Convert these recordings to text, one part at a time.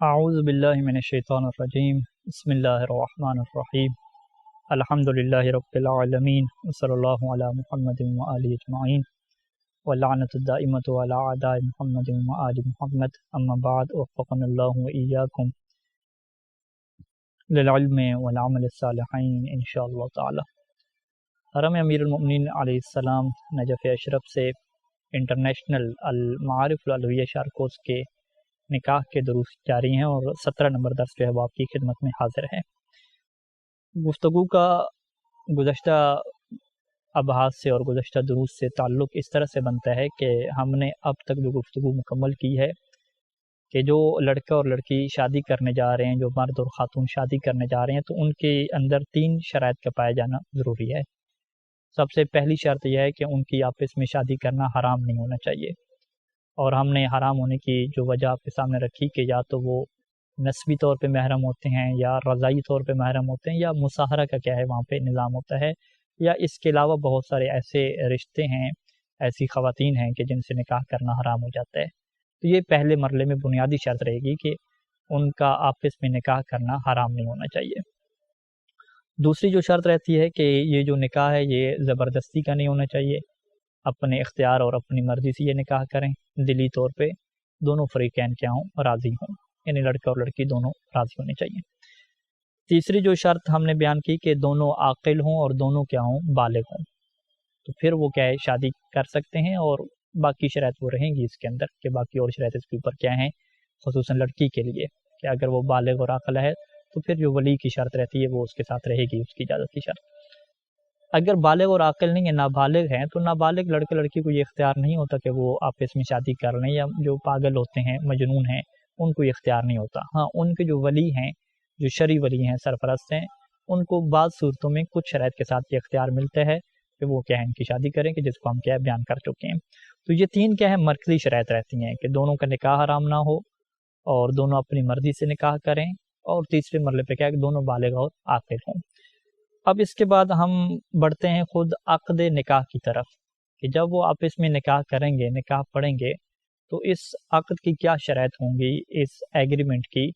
اعوذ باللہ من الشیطان الرجیم بسم اللہ الرحمن الرحیم الحمد للہ رب العالمین وصلی اللہ علی محمد وآلہ اجمعین واللعنۃ الدائمۃ علی اعداء محمد وآل محمد اما بعد وفقنا اللہ وإیاکم للعلم والعمل الصالحین انشاءاللہ تعالی۔ حرم امیر المؤمنین علیہ السلام نجف اشرف سے انٹرنیشنل المعارف العلویہ شارکوس کے نکاح کے دروس جاری ہیں اور 17 نمبر درس جو ہے وہ آپ کی خدمت میں حاضر ہے۔ گفتگو کا گزشتہ ابحاث سے اور گزشتہ دروس سے تعلق اس طرح سے بنتا ہے کہ ہم نے اب تک جو گفتگو مکمل کی ہے کہ جو لڑکا اور لڑکی شادی کرنے جا رہے ہیں، جو مرد اور خاتون شادی کرنے جا رہے ہیں، تو ان کے اندر 3 شرائط کا پایا جانا ضروری ہے۔ سب سے پہلی شرط یہ ہے کہ ان کی آپس میں شادی کرنا حرام نہیں ہونا چاہیے، اور ہم نے حرام ہونے کی جو وجہ آپ کے سامنے رکھی کہ یا تو وہ نسبی طور پہ محرم ہوتے ہیں، یا رضائی طور پہ محرم ہوتے ہیں، یا مصاہرہ کا کیا ہے وہاں پہ نظام ہوتا ہے، یا اس کے علاوہ بہت سارے ایسے رشتے ہیں، ایسی خواتین ہیں کہ جن سے نکاح کرنا حرام ہو جاتا ہے۔ تو یہ پہلے مرحلے میں بنیادی شرط رہے گی کہ ان کا آپس میں نکاح کرنا حرام نہیں ہونا چاہیے۔ دوسری جو شرط رہتی ہے کہ یہ جو نکاح ہے یہ زبردستی کا نہیں ہونا چاہیے، اپنے اختیار اور اپنی مرضی سے یہ نکاح کریں، دلی طور پہ دونوں فریقین کیا ہوں، راضی ہوں، یعنی لڑکا اور لڑکی دونوں راضی ہونے چاہیے۔ تیسری جو شرط ہم نے بیان کی کہ دونوں عاقل ہوں اور دونوں کیا ہوں، بالغ ہوں، تو پھر وہ کیا ہے شادی کر سکتے ہیں، اور باقی شرائط وہ رہیں گی اس کے اندر کہ باقی اور شرائط اس کے اوپر کیا ہیں، خصوصاً لڑکی کے لیے کہ اگر وہ بالغ اور عاقل ہے تو پھر جو ولی کی شرط رہتی ہے وہ اس کے ساتھ رہے گی، اس کی اجازت کی شرط۔ اگر بالغ اور عاقل نہیں ہے، نابالغ ہیں، تو نابالغ لڑکے لڑکی کو یہ اختیار نہیں ہوتا کہ وہ آپس میں شادی کر لیں، یا جو پاگل ہوتے ہیں، مجنون ہیں، ان کو یہ اختیار نہیں ہوتا۔ ہاں، ان کے جو ولی ہیں، جو شرعی ولی ہیں، سرپرست ہیں، ان کو بعض صورتوں میں کچھ شرائط کے ساتھ یہ اختیار ملتا ہے کہ وہ کیا ہے ان کی شادی کریں، کہ جس کو ہم کیا ہے بیان کر چکے ہیں۔ تو یہ 3 کیا ہے مرکزی شرائط رہتی ہیں کہ دونوں کا نکاح حرام نہ ہو، اور دونوں اپنی مرضی سے نکاح کریں، اور تیسرے مرحلے پہ کیا ہے کہ دونوں بالغ اور عاقل ہوں۔ اب اس کے بعد ہم بڑھتے ہیں خود عقد نکاح کی طرف کہ جب وہ آپس میں نکاح کریں گے، نکاح پڑھیں گے، تو اس عقد کی کیا شرائط ہوں گی، اس ایگریمنٹ کی،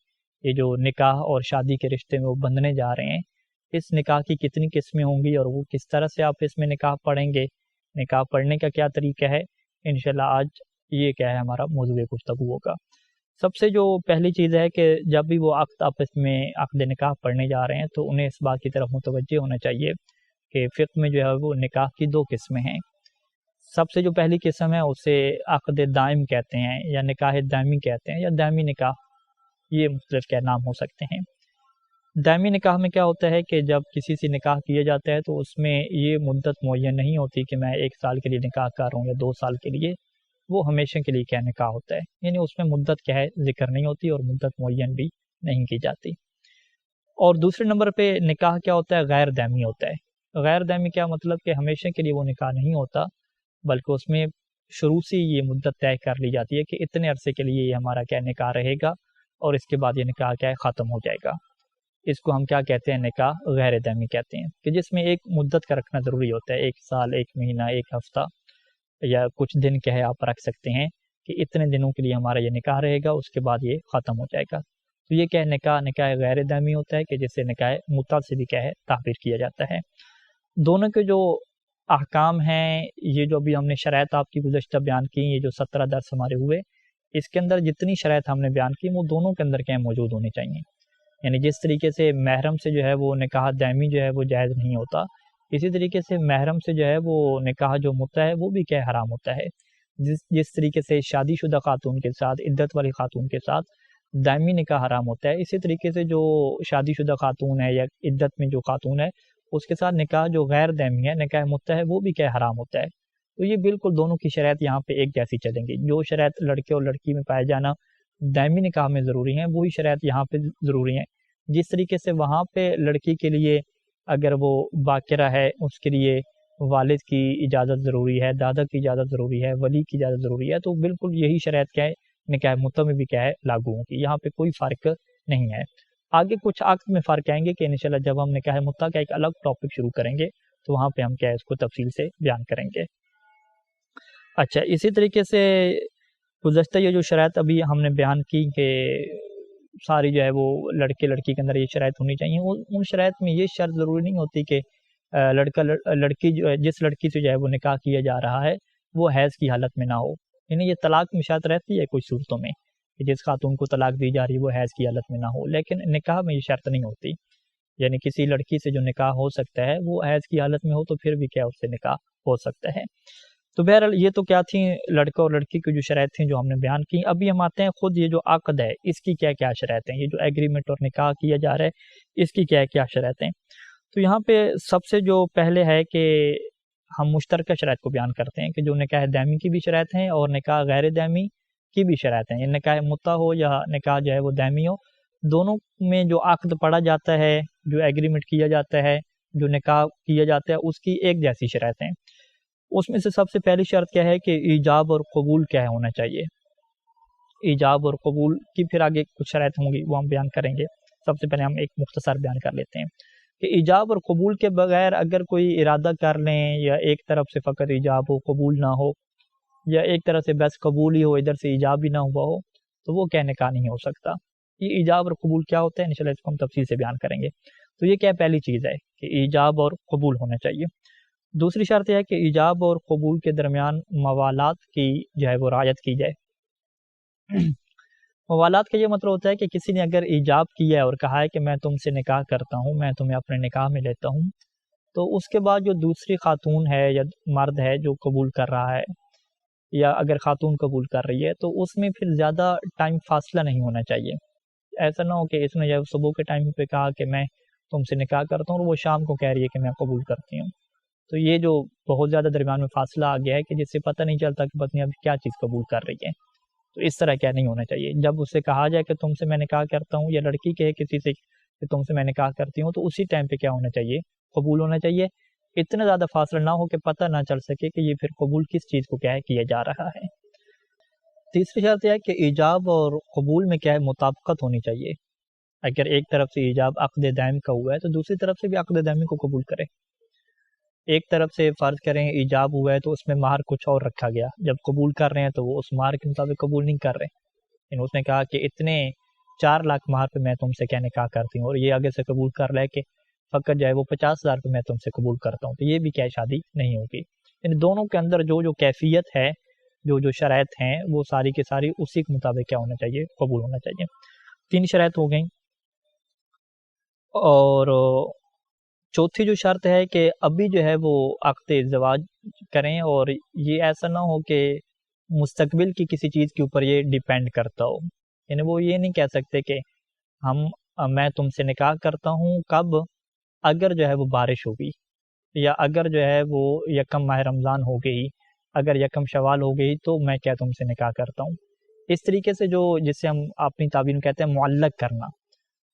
یہ جو نکاح اور شادی کے رشتے میں وہ بندھنے جا رہے ہیں، اس نکاح کی کتنی قسمیں ہوں گی، اور وہ کس طرح سے آپس میں نکاح پڑھیں گے، نکاح پڑھنے کا کیا طریقہ ہے، انشاءاللہ آج یہ کیا ہے ہمارا موضوع گفتگو ہوگا۔ سب سے جو پہلی چیز ہے کہ جب بھی وہ آپس میں عقد نکاح پڑھنے جا رہے ہیں تو انہیں اس بات کی طرف متوجہ ہونا چاہیے کہ فقہ میں جو ہے وہ نکاح کی 2 قسمیں ہیں۔ سب سے جو پہلی قسم ہے اسے عقد دائم کہتے ہیں، یا نکاح دائمی کہتے ہیں، یا دائمی نکاح، یہ مختلف کیا نام ہو سکتے ہیں۔ دائمی نکاح میں کیا ہوتا ہے کہ جب کسی سے نکاح کیا جاتا ہے تو اس میں یہ مدت معین نہیں ہوتی کہ میں 1 سال کے لیے نکاح کر رہا ہوں یا 2 سال کے لیے، وہ ہمیشہ کے لیے کیا نکاح ہوتا ہے، یعنی اس میں مدت کیا ہے ذکر نہیں ہوتی، اور مدت معین بھی نہیں کی جاتی۔ اور دوسرے نمبر پہ نکاح کیا ہوتا ہے، غیر دائمی ہوتا ہے۔ غیر دائمی کیا مطلب کہ ہمیشہ کے لیے وہ نکاح نہیں ہوتا، بلکہ اس میں شروع سے یہ مدت طے کر لی جاتی ہے کہ اتنے عرصے کے لیے یہ ہمارا کیا نکاح رہے گا، اور اس کے بعد یہ نکاح کیا ہے ختم ہو جائے گا۔ اس کو ہم کیا کہتے ہیں، نکاح غیر دائمی کہتے ہیں، کہ جس میں ایک مدت کا رکھنا ضروری ہوتا ہے، 1 سال، 1 مہینہ، 1 ہفتہ، یا کچھ دن کیا ہے آپ رکھ سکتے ہیں کہ اتنے دنوں کے لیے ہمارا یہ نکاح رہے گا، اس کے بعد یہ ختم ہو جائے گا۔ تو یہ کیا ہے نکاح غیر دائمی ہوتا ہے، کہ جسے نکاح متع سے بھی کیا ہے تعبیر کیا جاتا ہے۔ دونوں کے جو احکام ہیں، یہ جو ابھی ہم نے شرائط آپ کی گزشتہ بیان کی، یہ جو 17 درس ہمارے ہوئے، اس کے اندر جتنی شرائط ہم نے بیان کی وہ دونوں کے اندر کیا موجود ہونی چاہیے۔ یعنی جس طریقے سے محرم سے جو ہے وہ نکاح دائمی جو ہے وہ جائز نہیں ہوتا، اسی طریقے سے محرم سے جو ہے وہ نکاح جو متع ہے وہ بھی کیا حرام ہوتا ہے۔ جس طریقے سے شادی شدہ خاتون کے ساتھ، عدت والی خاتون کے ساتھ دائمی نکاح حرام ہوتا ہے، اسی طریقے سے جو شادی شدہ خاتون ہے یا عدت میں جو خاتون ہے اس کے ساتھ نکاح جو غیر دائمی ہے، نکاح متع ہے، وہ بھی کیا حرام ہوتا ہے۔ تو یہ بالکل دونوں کی شرائط یہاں پہ ایک جیسی چلیں گی۔ جو شرائط لڑکے اور لڑکی میں پائے جانا دائمی نکاح میں ضروری ہیں، وہی شرائط یہاں پہ ضروری ہیں۔ جس طریقے سے وہاں پہ لڑکی کے لیے اگر وہ باقرہ ہے، اس کے لیے والد کی اجازت ضروری ہے، دادا کی اجازت ضروری ہے، ولی کی اجازت ضروری ہے، تو بالکل یہی شرائط کیا ہے نکاح متع میں بھی کیا ہے لاگو ہوگی، یہاں پہ کوئی فرق نہیں ہے۔ آگے کچھ عقد میں فرق آئیں گے کہ انشاءاللہ جب ہم نکاح متع کا ایک الگ ٹاپک شروع کریں گے تو وہاں پہ ہم کیا ہے اس کو تفصیل سے بیان کریں گے۔ اچھا، اسی طریقے سے گزشتہ یہ جو شرائط ابھی ہم نے بیان کی کہ ساری جو ہے وہ لڑکے لڑکی کے اندر یہ شرائط ہونی چاہیے. ان شرائط میں یہ شرط ضروری نہیں ہوتی کہ لڑکی جو ہے جس لڑکی سے جو ہے وہ نکاح کیا جا رہا ہے وہ حیض کی حالت میں نہ ہو. یعنی یہ طلاق میں شرط رہتی ہے کچھ صورتوں میں کہ جس خاتون کو طلاق دی جا رہی ہے وہ حیض کی حالت میں نہ ہو, لیکن نکاح میں یہ شرط نہیں ہوتی. یعنی کسی لڑکی سے جو نکاح ہو سکتا ہے وہ حیض کی حالت میں ہو تو پھر بھی کیا اس سے نکاح ہو سکتا ہے. تو بہرحال یہ تو کیا تھیں لڑکا اور لڑکی کی جو شرائط تھیں جو ہم نے بیان کی. ابھی ہم آتے ہیں خود یہ جو عقد ہے اس کی کیا کیا شرائط ہیں, یہ جو ایگریمنٹ اور نکاح کیا جا رہا ہے اس کی کیا کیا شرائط ہیں. تو یہاں پہ سب سے جو پہلے ہے کہ ہم مشترکہ شرائط کو بیان کرتے ہیں کہ جو نکاح دائمی کی بھی شرائط ہیں اور نکاح غیر دائمی کی بھی شرائط ہیں. یہ نکاح متع ہو یا نکاح جو ہے وہ دائمی ہو, دونوں میں جو عقد پڑھا جاتا ہے, جو ایگریمنٹ کیا جاتا ہے, جو نکاح کیا جاتا ہے اس کی ایک جیسی شرائط ہیں. اس میں سے سب سے پہلی شرط کیا ہے کہ ایجاب اور قبول کیا ہونا چاہیے. ایجاب اور قبول کی پھر آگے کچھ شرائط ہوں گی وہ ہم بیان کریں گے. سب سے پہلے ہم ایک مختصر بیان کر لیتے ہیں کہ ایجاب اور قبول کے بغیر اگر کوئی ارادہ کر لیں یا ایک طرف سے فقط ایجاب ہو قبول نہ ہو یا ایک طرف سے بس قبول ہی ہو ادھر سے ایجاب بھی نہ ہوا ہو تو وہ کیا نکاح نہیں ہو سکتا. یہ ایجاب اور قبول کیا ہوتا ہے انشاءاللہ اس کو ہم تفصیل سے بیان کریں گے. تو یہ کیا پہلی چیز ہے کہ ایجاب اور قبول ہونا چاہیے. دوسری شرط یہ ہے کہ ایجاب اور قبول کے درمیان موالات کی جو ہے وہ رعایت کی جائے. موالات کا یہ مطلب ہوتا ہے کہ کسی نے اگر ایجاب کیا ہے اور کہا ہے کہ میں تم سے نکاح کرتا ہوں, میں تمہیں اپنے نکاح میں لیتا ہوں, تو اس کے بعد جو دوسری خاتون ہے یا مرد ہے جو قبول کر رہا ہے یا اگر خاتون قبول کر رہی ہے تو اس میں پھر زیادہ ٹائم فاصلہ نہیں ہونا چاہیے. ایسا نہ ہو کہ اس نے جب صبح کے ٹائم پہ کہا کہ میں تم سے نکاح کرتا ہوں اور وہ شام کو کہہ رہی ہے کہ میں قبول کرتی ہوں, تو یہ جو بہت زیادہ درمیان میں فاصلہ آ گیا ہے کہ جس سے پتہ نہیں چلتا کہ پتنی اب کیا چیز قبول کر رہی ہے. تو اس طرح کیا نہیں ہونا چاہیے. جب اس سے کہا جائے کہ تم سے میں نکاح کرتا ہوں یا لڑکی کہے کسی سے کہ تم سے میں نکاح کرتی ہوں تو اسی ٹائم پہ کیا ہونا چاہیے, قبول ہونا چاہیے. اتنا زیادہ فاصلہ نہ ہو کہ پتہ نہ چل سکے کہ یہ پھر قبول کس چیز کو کیا ہے کیا جا رہا ہے. تیسری شرط یہ ہے کہ ایجاب اور قبول میں کیا ہے مطابقت ہونی چاہیے. اگر ایک طرف سے ایجاب عقد دائم کا ہوا ہے تو دوسری طرف سے بھی عقد دائمی کو قبول کرے. ایک طرف سے فرض کریں ایجاب ہوا ہے تو اس میں مہر کچھ اور رکھا گیا, جب قبول کر رہے ہیں تو وہ اس مہر کے مطابق قبول نہیں کر رہے. یعنی اس نے کہا کہ اتنے 4 لاکھ مہر پہ میں تم سے کیا نکاح کرتی ہوں, اور یہ آگے سے قبول کر رہا ہے کہ فقط جو ہے وہ 50,000 پہ میں تم سے قبول کرتا ہوں, تو یہ بھی کیا شادی نہیں ہوگی. یعنی دونوں کے اندر جو کیفیت ہے, جو شرائط ہیں وہ ساری کے ساری اسی کے مطابق کیا ہونا چاہیے, قبول ہونا چاہیے. 3 شرائط ہو گئیں. اور چوتھی جو شرط ہے کہ ابھی جو ہے وہ عقد زواج کریں اور یہ ایسا نہ ہو کہ مستقبل کی کسی چیز کے اوپر یہ ڈیپینڈ کرتا ہو. یعنی وہ یہ نہیں کہہ سکتے کہ میں تم سے نکاح کرتا ہوں کب, اگر جو ہے وہ بارش ہوگی یا اگر جو ہے وہ یکم ماہ رمضان ہو گئی, اگر یکم شوال ہو گئی تو میں کیا تم سے نکاح کرتا ہوں. اس طریقے سے جسے ہم اپنی تعبیر میں کہتے ہیں معلق کرنا,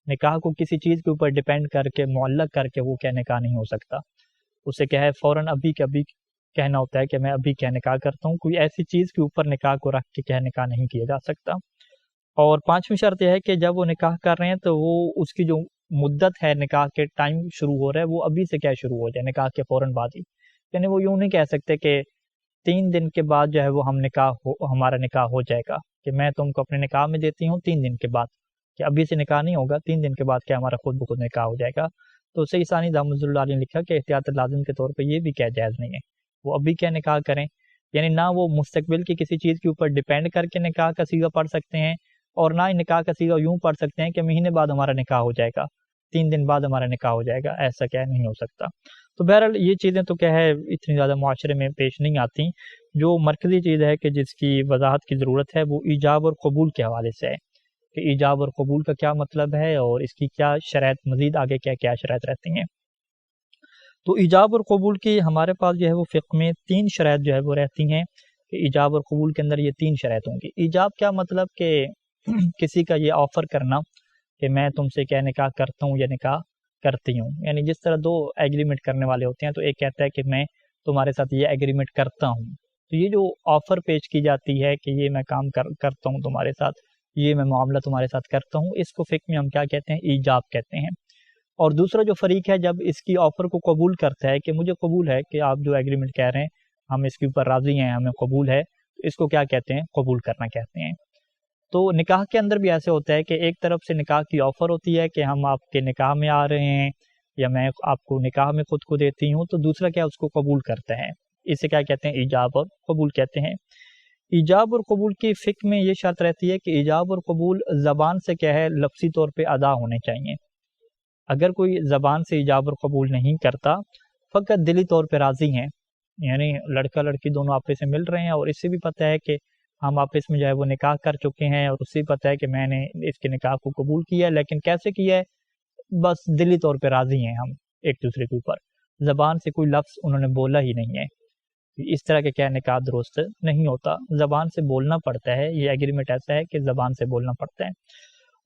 نکاح کو کسی چیز کے اوپر ڈیپینڈ کر کے معلق کر کے وہ کیا نکاح نہیں ہو سکتا. اسے کیا ہے فوراً ابھی کے ابھی کہنا ہوتا ہے کہ میں ابھی کیا نکاح کرتا ہوں. کوئی ایسی چیز کے اوپر نکاح کو رکھ کے کیا نکاح نہیں کیا جا سکتا. اور 5ویں شرط یہ ہے کہ جب وہ نکاح کر رہے ہیں تو وہ اس کی جو مدت ہے نکاح کے ٹائم شروع ہو رہا ہے وہ ابھی سے کیا شروع ہو جائے, نکاح کے فوراً بعد ہی. یعنی وہ یوں نہیں کہہ سکتے کہ 3 دن کے بعد جو ہے وہ ہمارا نکاح ہو جائے گا, کہ میں تم کو اپنے نکاح میں دیتی ہوں 3 دن کے بعد, کہ ابھی سے نکاح نہیں ہوگا, 3 دن کے بعد کیا ہمارا خود بخود نکاح ہو جائے گا. تو سید ثانی دامت اللہ علیہ نے لکھا کہ احتیاط لازم کے طور پہ یہ بھی کیا جائز نہیں ہے, وہ ابھی کیا نکاح کریں. یعنی نہ وہ مستقبل کی کسی چیز کے اوپر ڈیپینڈ کر کے نکاح کا صیغہ پڑھ سکتے ہیں اور نہ ہی نکاح کا صیغہ یوں پڑھ سکتے ہیں کہ مہینے بعد ہمارا نکاح ہو جائے گا, 3 دن بعد ہمارا نکاح ہو جائے گا. ایسا کیا نہیں ہو سکتا. تو بہرحال یہ چیزیں تو کیا ہے اتنی زیادہ معاشرے میں پیش نہیں آتی. جو مرکزی چیز ہے کہ جس کی وضاحت کی ضرورت ہے وہ ایجاب اور قبول کے حوالے سے ہے کہ ایجاب اور قبول کا کیا مطلب ہے اور اس کی کیا شرائط, مزید آگے کیا کیا شرائط رہتی ہیں. تو ایجاب اور قبول کی ہمارے پاس جو ہے وہ فقہ میں 3 شرائط جو ہے وہ رہتی ہیں کہ ایجاب اور قبول کے اندر یہ 3 شرائط ہوں گی. ایجاب کیا مطلب کہ کسی کا یہ آفر کرنا کہ میں تم سے کیا نکاح کرتا ہوں یا نکاح کرتی ہوں. یعنی جس طرح 2 ایگریمنٹ کرنے والے ہوتے ہیں تو ایک کہتا ہے کہ میں تمہارے ساتھ یہ ایگریمنٹ کرتا ہوں, تو یہ جو آفر پیش کی جاتی ہے کہ یہ میں کام کرتا ہوں تمہارے ساتھ, یہ میں معاملہ تمہارے ساتھ کرتا ہوں, اس کو فقہ میں ہم کیا کہتے ہیں, ایجاب کہتے ہیں. اور دوسرا جو فریق ہے جب اس کی آفر کو قبول کرتا ہے کہ مجھے قبول ہے کہ آپ جو ایگریمنٹ کہہ رہے ہیں ہم اس کے اوپر راضی ہیں, ہمیں قبول ہے, تو اس کو کیا کہتے ہیں, قبول کرنا کہتے ہیں. تو نکاح کے اندر بھی ایسے ہوتا ہے کہ ایک طرف سے نکاح کی آفر ہوتی ہے کہ ہم آپ کے نکاح میں آ رہے ہیں یا میں آپ کو نکاح میں خود کو دیتی ہوں، تو دوسرا کیا اس کو قبول کرتا ہے، اسے کیا کہتے ہیں، ایجاب اور قبول کہتے ہیں۔ ایجاب اور قبول کی فقہ میں یہ شرط رہتی ہے کہ ایجاب اور قبول زبان سے کیا ہے، لفظی طور پہ ادا ہونے چاہیے۔ اگر کوئی زبان سے ایجاب اور قبول نہیں کرتا، فقط دلی طور پہ راضی ہیں، یعنی لڑکا لڑکی دونوں آپس میں مل رہے ہیں اور اس سے بھی پتہ ہے کہ ہم آپس میں جو ہے وہ نکاح کر چکے ہیں اور اس سے بھی پتہ ہے کہ میں نے اس کے نکاح کو قبول کیا ہے، لیکن کیسے کیا ہے، بس دلی طور پہ راضی ہیں ہم ایک دوسرے کے اوپر، زبان سے کوئی لفظ انہوں نے بولا ہی نہیں ہے، اس طرح کے کیا نکاح درست نہیں ہوتا، زبان سے بولنا پڑتا ہے، یہ ایگریمنٹ ایسا ہے کہ زبان سے بولنا پڑتا ہے۔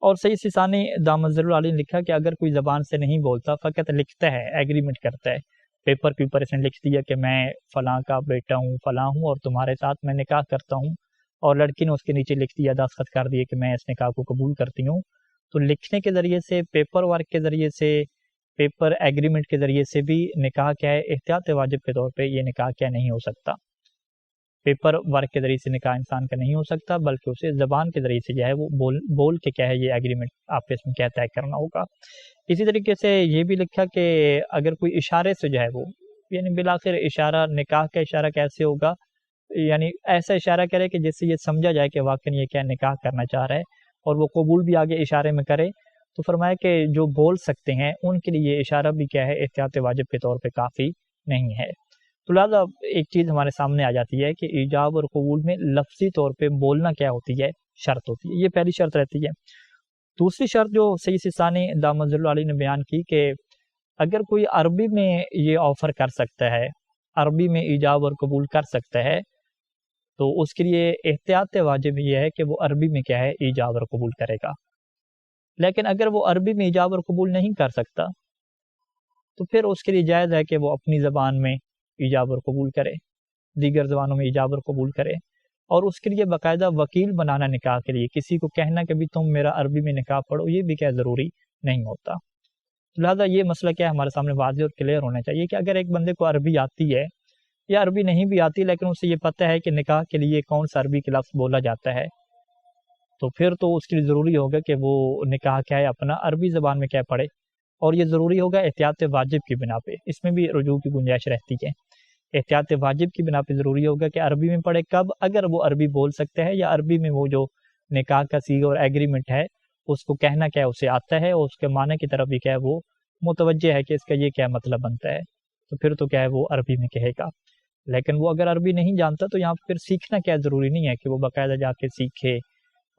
اور سید سیستانی دامت ظل العالی نے لکھا کہ اگر کوئی زبان سے نہیں بولتا، فقط لکھتا ہے، ایگریمنٹ کرتا ہے، پیپر کے اوپر اس نے لکھ دیا کہ میں فلاں کا بیٹا ہوں، فلاں ہوں اور تمہارے ساتھ میں نکاح کرتا ہوں، اور لڑکی نے اس کے نیچے لکھ دیا، دستخط کر دیے کہ میں اس نکاح کو قبول کرتی ہوں، تو لکھنے کے ذریعے سے، پیپر ورک کے ذریعے سے، پیپر ایگریمنٹ کے ذریعے سے بھی نکاح کیا ہے، احتیاط واجب کے طور پہ یہ نکاح کیا نہیں ہو سکتا، پیپر ورک کے ذریعے سے نکاح انسان کا نہیں ہو سکتا، بلکہ اسے زبان کے ذریعے سے جو ہے وہ بول کے کیا ہے یہ ایگریمنٹ آپس میں کیا طے کرنا ہوگا۔ اسی طریقے سے یہ بھی لکھا کہ اگر کوئی اشارے سے جو ہے وہ، یعنی بالآخر اشارہ، نکاح کا اشارہ کیسے ہوگا، یعنی ایسا اشارہ کرے کہ جس سے یہ سمجھا جائے کہ واقعی یہ کیا نکاح کرنا چاہ رہا ہے، اور وہ قبول بھی آگے اشارے میں کرے، تو فرمایا کہ جو بول سکتے ہیں ان کے لیے یہ اشارہ بھی کیا ہے، احتیاط واجب کے طور پہ کافی نہیں ہے۔ تو لہٰذا ایک چیز ہمارے سامنے آ جاتی ہے کہ ایجاب اور قبول میں لفظی طور پہ بولنا کیا ہوتی ہے، شرط ہوتی ہے، یہ پہلی شرط رہتی ہے۔ دوسری شرط جو سید سیستانی دامت ظل العالی نے بیان کی کہ اگر کوئی عربی میں یہ آفر کر سکتا ہے، عربی میں ایجاب اور قبول کر سکتا ہے، تو اس کے لیے احتیاط واجب یہ ہے کہ وہ عربی میں کیا ہے، ایجاب اور قبول کرے گا۔ لیکن اگر وہ عربی میں ایجاب اور قبول نہیں کر سکتا، تو پھر اس کے لیے جائز ہے کہ وہ اپنی زبان میں ایجاب اور قبول کرے، دیگر زبانوں میں ایجاب اور قبول کرے، اور اس کے لیے باقاعدہ وکیل بنانا نکاح کے لیے، کسی کو کہنا کہ بھی تم میرا عربی میں نکاح پڑھو، یہ بھی کیا ضروری نہیں ہوتا۔ لہٰذا یہ مسئلہ کیا ہے ہمارے سامنے واضح اور کلیئر ہونا چاہیے کہ اگر ایک بندے کو عربی آتی ہے یا عربی نہیں بھی آتی، لیکن اسے یہ پتہ ہے کہ نکاح کے لیے کون سا عربی کا لفظ بولا جاتا ہے، تو پھر تو اس کے لیے ضروری ہوگا کہ وہ نکاح کیا ہے اپنا عربی زبان میں کیا پڑھے، اور یہ ضروری ہوگا احتیاط واجب کی بنا پہ، اس میں بھی رجوع کی گنجائش رہتی ہے۔ احتیاط واجب کی بنا پہ ضروری ہوگا کہ عربی میں پڑھے، کب؟ اگر وہ عربی بول سکتا ہے یا عربی میں وہ جو نکاح کا صیغہ اور ایگریمنٹ ہے اس کو کہنا کیا اسے آتا ہے، اور اس کے معنی کی طرف بھی کیا ہے وہ متوجہ ہے کہ اس کا یہ کیا مطلب بنتا ہے، تو پھر تو کیا ہے وہ عربی میں کہے گا۔ لیکن وہ اگر عربی نہیں جانتا تو یہاں پھر سیکھنا کیا ضروری نہیں ہے کہ وہ باقاعدہ جا کے سیکھے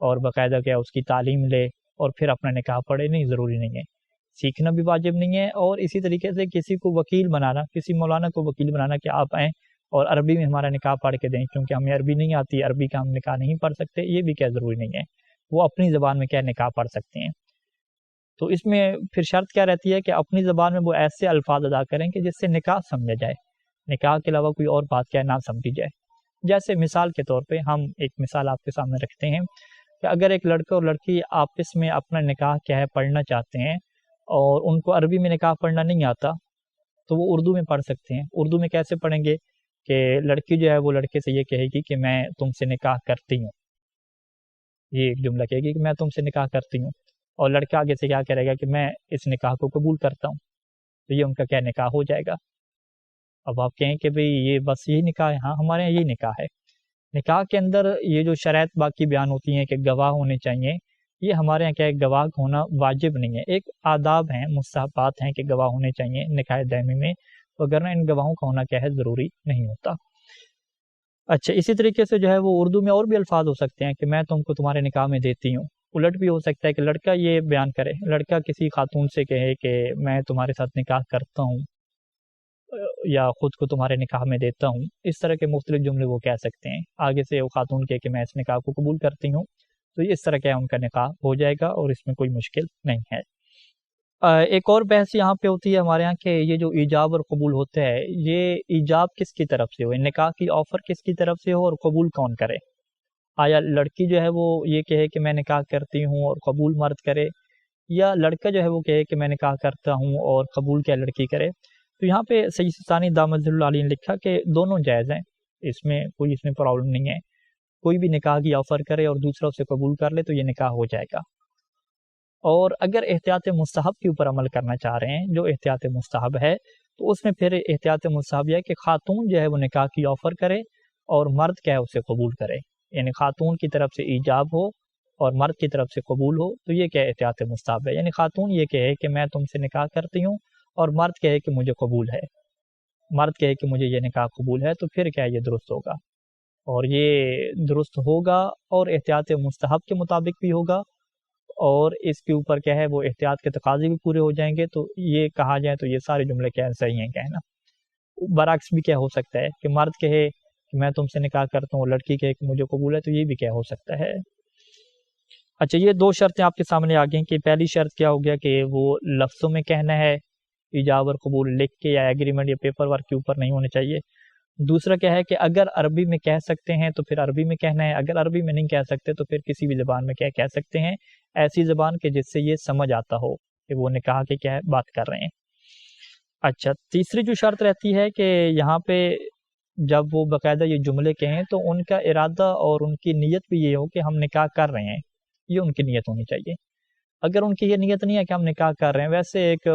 اور باقاعدہ کیا اس کی تعلیم لے اور پھر اپنا نکاح پڑھے، نہیں، ضروری نہیں ہے، سیکھنا بھی واجب نہیں ہے۔ اور اسی طریقے سے کسی کو وکیل بنانا، کسی مولانا کو وکیل بنانا کہ آپ آئیں اور عربی میں ہمارا نکاح پڑھ کے دیں، کیونکہ ہمیں عربی نہیں آتی، عربی کا ہم نکاح نہیں پڑھ سکتے، یہ بھی کیا ضروری نہیں ہے، وہ اپنی زبان میں کیا نکاح پڑھ سکتے ہیں۔ تو اس میں پھر شرط کیا رہتی ہے کہ اپنی زبان میں وہ ایسے الفاظ ادا کریں کہ جس سے نکاح سمجھا جائے، نکاح کے علاوہ کوئی اور بات کیا نہ سمجھی جائے۔ جیسے مثال کے طور پہ ہم ایک مثال آپ کے سامنے رکھتے ہیں کہ اگر ایک لڑکا اور لڑکی آپس میں اپنا نکاح کیا ہے پڑھنا چاہتے ہیں اور ان کو عربی میں نکاح پڑھنا نہیں آتا، تو وہ اردو میں پڑھ سکتے ہیں۔ اردو میں کیسے پڑھیں گے کہ لڑکی جو ہے وہ لڑکے سے یہ کہے گی کہ میں تم سے نکاح کرتی ہوں، یہ ایک جملہ کہے گی کہ میں تم سے نکاح کرتی ہوں، اور لڑکا آگے سے کیا کرے گا کہ میں اس نکاح کو قبول کرتا ہوں، تو یہ ان کا کیا نکاح ہو جائے گا۔ اب آپ کہیں کہ بھئی یہ بس یہی نکاح ہے، ہاں ہمارے یہاں یہی نکاح ہے۔ نکاح کے اندر یہ جو شرائط باقی بیان ہوتی ہیں کہ گواہ ہونے چاہیے، یہ ہمارے یہاں کیا ہے، گواہ ہونا واجب نہیں ہے، ایک آداب ہیں، مستحبات ہیں کہ گواہ ہونے چاہیے نکاح دائمی میں، وگرنہ ان گواہوں کا ہونا کیا ہے ضروری نہیں ہوتا۔ اچھا، اسی طریقے سے جو ہے وہ اردو میں اور بھی الفاظ ہو سکتے ہیں کہ میں تم کو تمہارے نکاح میں دیتی ہوں۔ الٹ بھی ہو سکتا ہے کہ لڑکا یہ بیان کرے، لڑکا کسی خاتون سے کہے کہ میں تمہارے ساتھ نکاح کرتا ہوں یا خود کو تمہارے نکاح میں دیتا ہوں، اس طرح کے مختلف جملے وہ کہہ سکتے ہیں۔ آگے سے وہ خاتون کہے کہ میں اس نکاح کو قبول کرتی ہوں، تو اس طرح کیا ان کا نکاح ہو جائے گا اور اس میں کوئی مشکل نہیں ہے۔ ایک اور بحث یہاں پہ ہوتی ہے ہمارے یہاں کہ یہ جو ایجاب اور قبول ہوتا ہے، یہ ایجاب کس کی طرف سے ہو، نکاح کی آفر کس کی طرف سے ہو اور قبول کون کرے؟ آیا لڑکی جو ہے وہ یہ کہے کہ میں نکاح کرتی ہوں اور قبول مرد کرے، یا لڑکا جو ہے وہ کہے کہ میں نکاح کرتا ہوں اور قبول کیا لڑکی کرے؟ تو یہاں پہ سید ثانی دامت ظل العالی نے لکھا کہ دونوں جائز ہیں، اس میں کوئی پرابلم نہیں ہے۔ کوئی بھی نکاح کی آفر کرے اور دوسرا اسے قبول کر لے تو یہ نکاح ہو جائے گا۔ اور اگر احتیاط مستحب کے اوپر عمل کرنا چاہ رہے ہیں، جو احتیاط مستحب ہے، تو اس میں پھر احتیاط مستحب یہ ہے کہ خاتون جو ہے وہ نکاح کی آفر کرے اور مرد کیا ہے اسے قبول کرے، یعنی خاتون کی طرف سے ایجاب ہو اور مرد کی طرف سے قبول ہو، تو یہ کیا احتیاط مستحب ہے، یعنی خاتون یہ کہے کہ میں تم سے نکاح کرتی ہوں اور مرد کہے کہ مجھے قبول ہے، مرد کہے کہ مجھے یہ نکاح قبول ہے، تو پھر کیا یہ درست ہوگا، اور یہ درست ہوگا اور احتیاط مستحب کے مطابق بھی ہوگا، اور اس کے اوپر کیا ہے وہ احتیاط کے تقاضے بھی پورے ہو جائیں گے، تو یہ کہا جائے تو یہ سارے جملے کیا صحیح ہیں کہنا۔ برعکس بھی کیا ہو سکتا ہے کہ مرد کہے کہ میں تم سے نکاح کرتا ہوں اور لڑکی کہے کہ مجھے قبول ہے، تو یہ بھی کیا ہو سکتا ہے۔ اچھا، یہ دو شرطیں آپ کے سامنے آ گئیں کہ پہلی شرط کیا ہو گیا کہ وہ لفظوں میں کہنا ہے، ایجاب اور قبول لکھ کے یا ایگریمنٹ یا پیپر ورک کے اوپر نہیں ہونے چاہیے۔ دوسرا کیا ہے کہ اگر عربی میں کہہ سکتے ہیں تو پھر عربی میں کہنا ہے، اگر عربی میں نہیں کہہ سکتے تو پھر کسی بھی زبان میں کیا کہہ سکتے ہیں، ایسی زبان کہ جس سے یہ سمجھ آتا ہو کہ وہ نکاح کے کیا ہے بات کر رہے ہیں۔ اچھا، تیسری جو شرط رہتی ہے کہ یہاں پہ جب وہ باقاعدہ یہ جملے کہیں تو ان کا ارادہ اور ان کی نیت بھی یہ ہو کہ ہم نکاح کر رہے ہیں، یہ ان کی نیت ہونی چاہیے۔ اگر ان کی یہ نیت نہیں ہے کہ ہم نکاح کر رہے ہیں، ویسے ایک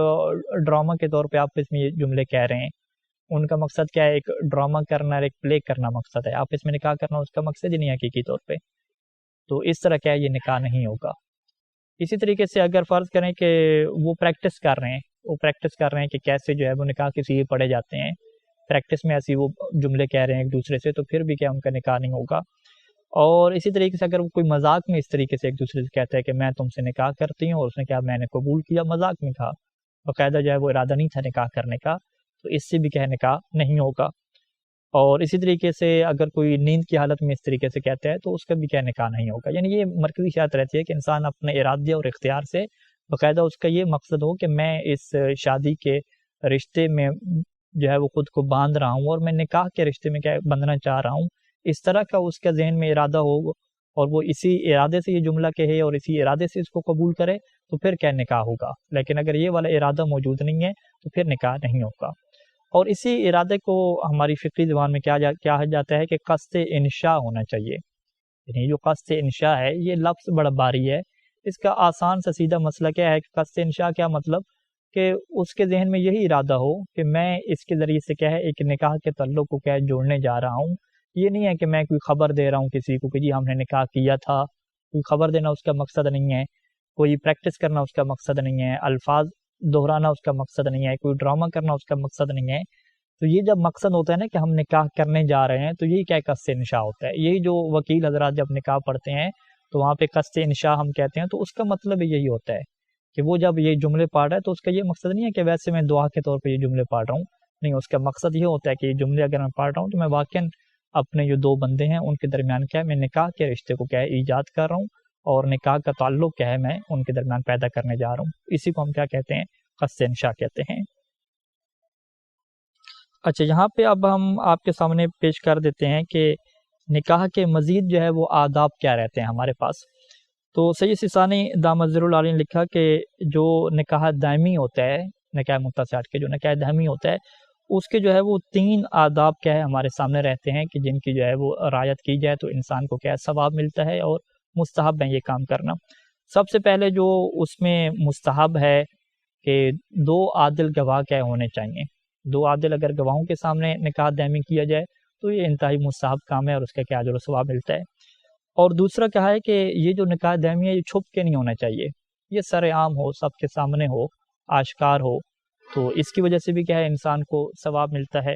ڈرامہ کے طور پہ آپس میں یہ جملے کہہ رہے ہیں، ان کا مقصد کیا ہے، ایک ڈرامہ کرنا اور ایک پلے کرنا مقصد ہے، آپس میں نکاح کرنا اس کا مقصد ہی نہیں ہے حقیقی طور پہ، تو اس طرح کیا ہے یہ نکاح نہیں ہوگا۔ اسی طریقے سے اگر فرض کریں کہ وہ پریکٹس کر رہے ہیں کہ کیسے جو ہے وہ نکاح کے سیغے پڑھے جاتے ہیں، پریکٹس میں ایسی وہ جملے کہہ رہے ہیں ایک دوسرے سے، تو پھر بھی کیا ان کا نکاح نہیں ہوگا۔ اور اسی طریقے سے اگر وہ کوئی مذاق میں اس طریقے سے ایک دوسرے سے کہتا ہے کہ میں تم سے نکاح کرتی ہوں، اور اس نے کہا میں نے قبول کیا، مذاق میں کہا، باقاعدہ جو ہے وہ ارادہ نہیں تھا نکاح کرنے کا، تو اس سے بھی کیا نکاح نہیں ہوگا۔ اور اسی طریقے سے اگر کوئی نیند کی حالت میں اس طریقے سے کہتا ہے تو اس کا بھی کیا نکاح نہیں ہوگا۔ یعنی یہ مرکزی شرط رہتی ہے کہ انسان اپنے ارادے اور اختیار سے باقاعدہ اس کا یہ مقصد ہو کہ میں اس شادی کے رشتے میں جو ہے وہ خود کو باندھ رہا ہوں، اور میں نکاح کے رشتے میں کیا بندھنا چاہ رہا ہوں، اس طرح کا اس کا ذہن میں ارادہ ہو، اور وہ اسی ارادے سے یہ جملہ کہے اور اسی ارادے سے اس کو قبول کرے، تو پھر کیا نکاح ہوگا۔ لیکن اگر یہ والا ارادہ موجود نہیں ہے تو پھر نکاح نہیں ہوگا۔ اور اسی ارادے کو ہماری فقہی زبان میں کیا جاتا ہے کہ قصد انشاء ہونا چاہیے۔ یعنی جو قصد انشاء ہے یہ لفظ بڑا باری ہے، اس کا آسان سا سیدھا مسئلہ کیا ہے کہ قصد انشاء کیا مطلب کہ اس کے ذہن میں یہی ارادہ ہو کہ میں اس کے ذریعے سے کیا ہے ایک نکاح کے تعلق کو کیا ہے جوڑنے جا رہا ہوں۔ یہ نہیں ہے کہ میں کوئی خبر دے رہا ہوں کسی کو کہ جی ہم نے نکاح کیا تھا، کوئی خبر دینا اس کا مقصد نہیں ہے، کوئی پریکٹس کرنا اس کا مقصد نہیں ہے، الفاظ دہرانا اس کا مقصد نہیں ہے، کوئی ڈرامہ کرنا اس کا مقصد نہیں ہے۔ تو یہ جب مقصد ہوتا ہے نا کہ ہم نکاح کرنے جا رہے ہیں، تو یہی کیا قصد انشاء ہوتا ہے۔ یہی جو وکیل حضرات جب نکاح پڑھتے ہیں تو وہاں پہ قصد انشاء ہم کہتے ہیں، تو اس کا مطلب یہی ہوتا ہے کہ وہ جب یہ جملے پڑھ رہا ہے تو اس کا یہ مقصد نہیں ہے کہ ویسے میں دعا کے طور پہ یہ جملے پڑھ رہا ہوں، نہیں، اس کا مقصد یہ ہوتا ہے کہ یہ جملے اگر میں پڑھ رہا ہوں تو میں واقعاً اپنے جو دو بندے ہیں ان کے درمیان کیا ہے میں نکاح کے رشتے کو کیا ہے ایجاد کر رہا ہوں، اور نکاح کا تعلق کیا ہے میں ان کے درمیان پیدا کرنے جا رہا ہوں۔ اسی کو ہم کیا کہتے ہیں، قصد انشاء کہتے ہیں۔ اچھا، یہاں پہ اب ہم آپ کے سامنے پیش کر دیتے ہیں کہ نکاح کے مزید جو ہے وہ آداب کیا رہتے ہیں ہمارے پاس۔ تو سید سیستانی دامت ظلالعالی نے لکھا کہ جو نکاح دائمی ہوتا ہے، نکاح متسعات کے جو نکاح دائمی ہوتا ہے، اس کے جو ہے وہ 3 آداب کیا ہے ہمارے سامنے رہتے ہیں کہ جن کی جو ہے وہ رعایت کی جائے تو انسان کو کیا ثواب ملتا ہے اور مستحب ہے یہ کام کرنا۔ سب سے پہلے جو اس میں مستحب ہے کہ 2 عادل گواہ کیا ہونے چاہیے۔ 2 عادل اگر گواہوں کے سامنے نکاح دائمی کیا جائے تو یہ انتہائی مستحب کام ہے اور اس کا کیا اجر و ثواب ملتا ہے۔ اور دوسرا کیا ہے کہ یہ جو نکاح دائمی ہے یہ چھپ کے نہیں ہونا چاہیے، یہ سر عام ہو، سب کے سامنے ہو، آشکار ہو، تو اس کی وجہ سے بھی کیا ہے انسان کو ثواب ملتا ہے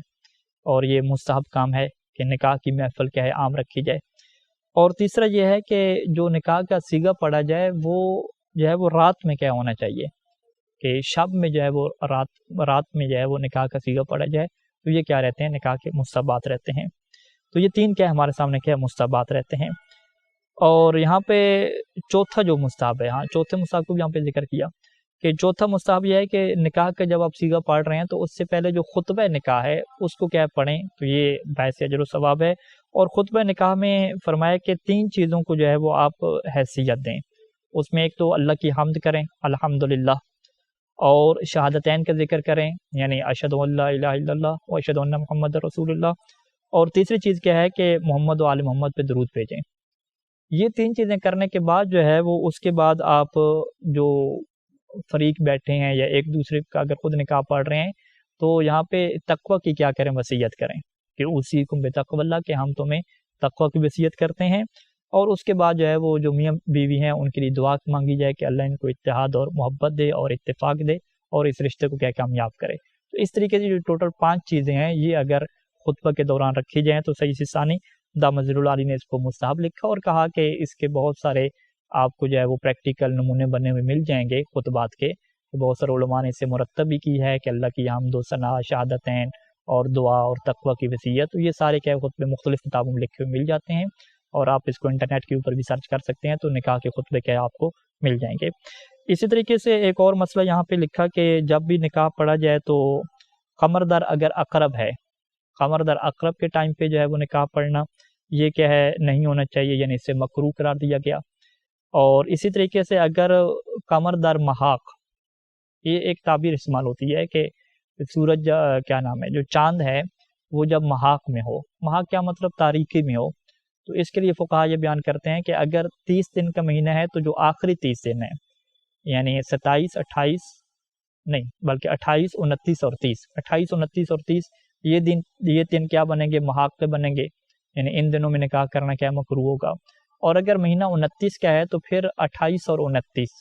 اور یہ مستحب کام ہے کہ نکاح کی محفل کیا ہے عام رکھی جائے۔ اور تیسرا یہ ہے کہ جو نکاح کا صیغہ پڑھا جائے وہ جو ہے وہ رات میں کیا ہونا چاہیے کہ شب میں جو ہے وہ رات میں جو ہے وہ نکاح کا صیغہ پڑھا جائے، تو یہ کیا رہتے ہیں نکاح کے مستحبات رہتے ہیں۔ تو یہ 3 کیا ہمارے سامنے کیا مستحبات رہتے ہیں۔ اور یہاں پہ چوتھا جو مستحب ہے، چوتھے مستحب کو بھی یہاں پہ ذکر کیا کہ چوتھا مستحب یہ ہے کہ نکاح کا جب آپ صیغہ پڑھ رہے ہیں تو اس سے پہلے جو خطبہ نکاح ہے اس کو کیا پڑھیں، تو یہ باعث اجر و ثواب ہے۔ اور خطبہ نکاح میں فرمایا کہ 3 چیزوں کو جو ہے وہ آپ حیثیت دیں، اس میں ایک تو اللہ کی حمد کریں، الحمدللہ، اور شہادتین کا ذکر کریں، یعنی اشہد ان لا الہ الا اللہ و اشہد ان محمد رسول اللہ، اور تیسری چیز کیا ہے کہ محمد و آل محمد پہ درود بھیجیں۔ یہ 3 چیزیں کرنے کے بعد جو ہے وہ اس کے بعد آپ جو فریق بیٹھے ہیں یا ایک دوسرے کا اگر خود نکاح پڑھ رہے ہیں تو یہاں پہ تقوی کی کیا کریں، وصیت کریں کہ اسی کو بتقوی اللہ، کہ ہم تمہیں تقوی کی وصیت کرتے ہیں۔ اور اس کے بعد جو ہے وہ جو میاں بیوی ہیں ان کے لیے دعا مانگی جائے کہ اللہ ان کو اتحاد اور محبت دے اور اتفاق دے اور اس رشتے کو کیا کامیاب کرے۔ تو اس طریقے سے جو ٹوٹل 5 چیزیں ہیں یہ اگر خطبہ کے دوران رکھی جائیں تو صحیح ثانی دامزل العالی نے اس کو مستحب لکھا اور کہا کہ اس کے بہت سارے آپ کو جو ہے وہ پریکٹیکل نمونے بنے ہوئے مل جائیں گے خطبات کے۔ بہت سارے علماء نے اسے مرتب بھی کی ہے کہ اللہ کی حمد و ثنا، شہادتین اور دعا اور تقوی کی وصیت، تو یہ سارے کیا خطبے مختلف کتابوں میں لکھے ہوئے مل جاتے ہیں اور آپ اس کو انٹرنیٹ کے اوپر بھی سرچ کر سکتے ہیں تو نکاح کے خطبے کیا آپ کو مل جائیں گے۔ اسی طریقے سے ایک اور مسئلہ یہاں پہ لکھا کہ جب بھی نکاح پڑھا جائے تو قمر در اگر اقرب ہے، قمر در اقرب کے ٹائم پہ جو ہے وہ نکاح پڑھنا یہ کیا ہے نہیں ہونا چاہیے، یعنی اسے مکروہ قرار دیا گیا۔ اور اسی طریقے سے اگر قمر در محاق، یہ ایک تعبیر استعمال ہوتی ہے کہ سورج کیا نام ہے جو چاند ہے وہ جب محاق میں ہو، محاق کیا مطلب تاریکی میں ہو، تو اس کے لیے فقہا یہ بیان کرتے ہیں کہ اگر 30 دن کا مہینہ ہے تو جو آخری 30 دن ہے یعنی 27 28 نہیں بلکہ 28 29 اور 30 28 29 اور 30 یہ دن کیا بنیں گے، محاق پہ بنیں گے، یعنی ان دنوں میں نکاح کرنا کیا مکروہ ہوگا۔ اور اگر مہینہ 29 کا ہے تو پھر 28 اور 29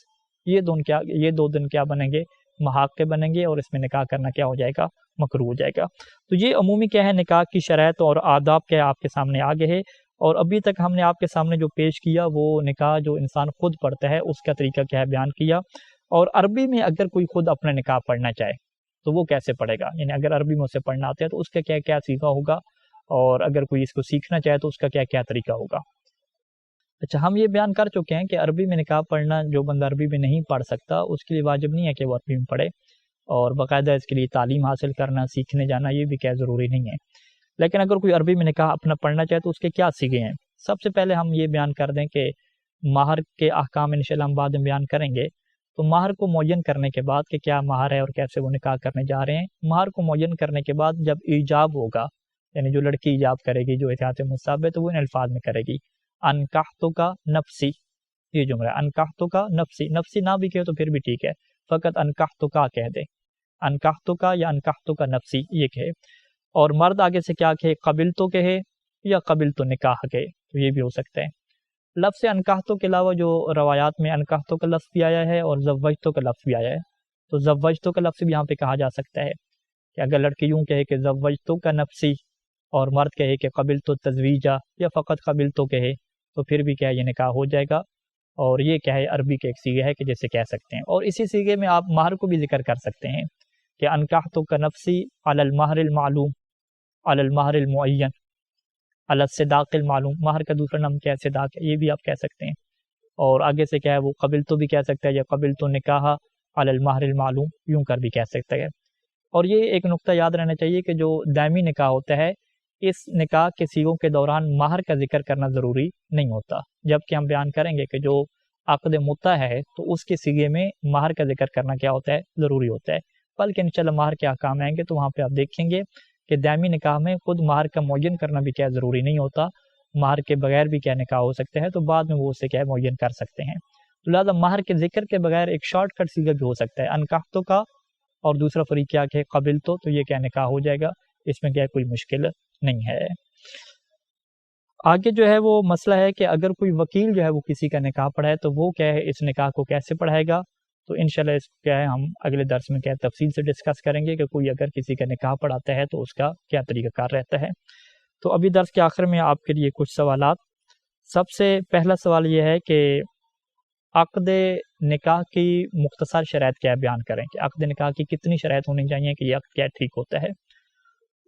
یہ دو دن کیا بنیں گے، محاق کے بنیں گے اور اس میں نکاح کرنا کیا ہو جائے گا، مکروہ ہو جائے گا۔ تو یہ عمومی کیا ہے نکاح کی شرائط اور آداب کیا ہے آپ کے سامنے آگے ہے، اور ابھی تک ہم نے آپ کے سامنے جو پیش کیا وہ نکاح جو انسان خود پڑھتا ہے اس کا طریقہ کیا ہے بیان کیا۔ اور عربی میں اگر کوئی خود اپنا نکاح پڑھنا چاہے تو وہ کیسے پڑھے گا، یعنی اگر عربی میں اسے پڑھنا آتا ہے تو اس کا کیا کیا صیغہ ہوگا، اور اگر کوئی اس کو سیکھنا چاہے تو اس کا کیا کیا طریقہ ہوگا۔ اچھا، ہم یہ بیان کر چکے ہیں کہ عربی میں نکاح پڑھنا جو بندہ عربی میں نہیں پڑھ سکتا اس کے لیے واجب نہیں ہے کہ وہ عربی میں پڑھے، اور باقاعدہ اس کے لیے تعلیم حاصل کرنا، سیکھنے جانا یہ بھی کیا ضروری نہیں ہے۔ لیکن اگر کوئی عربی میں نکاح اپنا پڑھنا چاہے تو اس کے کیا صیغے ہیں۔ سب سے پہلے ہم یہ بیان کر دیں کہ مہر کے احکام انشاءاللہ ہم بعد میں بیان کریں گے، تو مہر کو معین کرنے کے بعد کہ کیا مہر ہے اور کیسے وہ نکاح کرنے جا رہے ہیں، مہر کو معین کرنے کے بعد جب ایجاب ہوگا، یعنی جو لڑکی ایجاب کرے گی، جو احتیاط مصاب ہے، تو وہ ان الفاظ میں کرے گی، انکحتو کا نفسی، یہ جملہ ہے انکحتو کا نفسی، نفسی نہ بھی کہے تو پھر بھی ٹھیک ہے، فقط انکحتو کا کہہ دے، انکحتو کا یا انکحتو کا نفسی یہ کہے۔ اور مرد آگے سے کیا کہے، قبلتو کہے یا قبلتو نکاح کہے، تو یہ بھی ہو سکتا ہے۔ لفظ انکحتو کے علاوہ جو روایات میں انکحتو کا لفظ بھی آیا ہے اور زوجتو کا لفظ بھی آیا ہے، تو زوجتو کا لفظ بھی یہاں پہ کہا جا سکتا ہے کہ اگر لڑکی یوں کہے کہ زوجتو کا نفسی اور مرد کہے کہ قبلتو تزویجہ یا فقط قبلتو کہے تو پھر بھی کیا یہ نکاح ہو جائے گا، اور یہ کیا ہے عربی کے ایک صیغہ ہے کہ جیسے کہہ سکتے ہیں۔ اور اسی صیغے میں آپ مہر کو بھی ذکر کر سکتے ہیں کہ انکحتو کا نفسی علی المہر المعلوم، علی المہر المعین، علی الصداق المعلوم، مہر کا دوسرا نام کیا ہے، صداق ہے، یہ بھی آپ کہہ سکتے ہیں۔ اور آگے سے کیا ہے وہ قبلتو بھی کہہ سکتا ہے یا قبلتو نکاح علی المہر المعلوم یوں کر بھی کہہ سکتا ہے۔ اور یہ ایک نقطہ یاد رہنا چاہیے کہ جو دائمی نکاح ہوتا ہے اس نکاح کے صیغوں کے دوران مہر کا ذکر کرنا ضروری نہیں ہوتا، جبکہ ہم بیان کریں گے کہ جو عقد متع ہے تو اس کے صیغے میں مہر کا ذکر کرنا کیا ہوتا ہے، ضروری ہوتا ہے، بلکہ انشاءاللہ مہر کے احکام آئیں گے تو وہاں پہ آپ دیکھیں گے کہ دائمی نکاح میں خود مہر کا معین کرنا بھی کیا ضروری نہیں ہوتا، مہر کے بغیر بھی کیا نکاح ہو سکتا ہے، تو بعد میں وہ اسے کیا معین کر سکتے ہیں۔ تو لہٰذا مہر کے ذکر کے بغیر ایک شارٹ کٹ صیغہ بھی ہو سکتا ہے انکحتو کا، اور دوسرا فریق کیا کہ قبلتو، تو یہ کیا نکاح ہو جائے گا، اس میں کیا کوئی مشکل نہیں ہے۔ آگے جو ہے وہ مسئلہ ہے کہ اگر کوئی وکیل جو ہے وہ کسی کا نکاح پڑھائے تو وہ کیا ہے اس نکاح کو کیسے پڑھائے گا، تو انشاءاللہ اس کو کیا ہے ہم اگلے درس میں کیا تفصیل سے ڈسکس کریں گے کہ کوئی اگر کسی کا نکاح پڑھاتا ہے تو اس کا کیا طریقہ کار رہتا ہے۔ تو ابھی درس کے آخر میں آپ کے لیے کچھ سوالات۔ سب سے پہلا سوال یہ ہے کہ عقد نکاح کی مختصر شرائط کیا بیان کریں کہ عقد نکاح کی کتنی شرائط ہونی چاہیے کہ یہ عقد کیا ٹھیک ہوتا ہے۔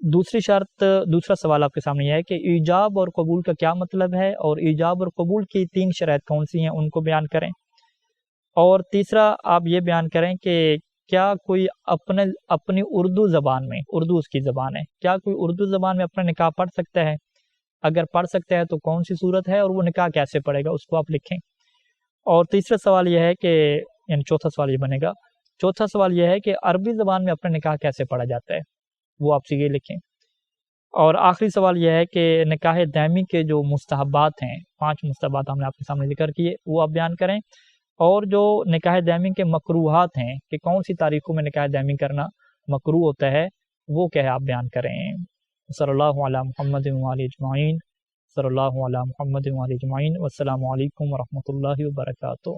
دوسرا سوال آپ کے سامنے یہ ہے کہ ایجاب اور قبول کا کیا مطلب ہے، اور ایجاب اور قبول کی 3 شرائط کون سی ہیں ان کو بیان کریں۔ اور تیسرا آپ یہ بیان کریں کہ کیا کوئی اپنی اردو زبان میں، اردو اس کی زبان ہے، کیا کوئی اردو زبان میں اپنا نکاح پڑھ سکتا ہے، اگر پڑھ سکتا ہے تو کون سی صورت ہے، اور وہ نکاح کیسے پڑھے گا اس کو آپ لکھیں۔ اور تیسرا سوال یہ ہے کہ یعنی چوتھا سوال یہ بنے گا، چوتھا سوال یہ ہے کہ عربی زبان میں اپنا نکاح کیسے پڑھا جاتا ہے، وہ آپ سے یہ لکھیں۔ اور آخری سوال یہ ہے کہ نکاح دائمی کے جو مستحبات ہیں، 5 مستحبات ہم نے آپ کے سامنے ذکر کیے، وہ آپ بیان کریں، اور جو نکاح دائمی کے مکروہات ہیں کہ کون سی تاریخوں میں نکاح دائمی کرنا مکروہ ہوتا ہے، وہ کیا ہے آپ بیان کریں۔ صلی اللہ علی محمد وعلی اجمعین، صلی اللہ علی محمد وعلی اجمعین، والسلام علیکم ورحمۃ اللہ وبرکاتہ۔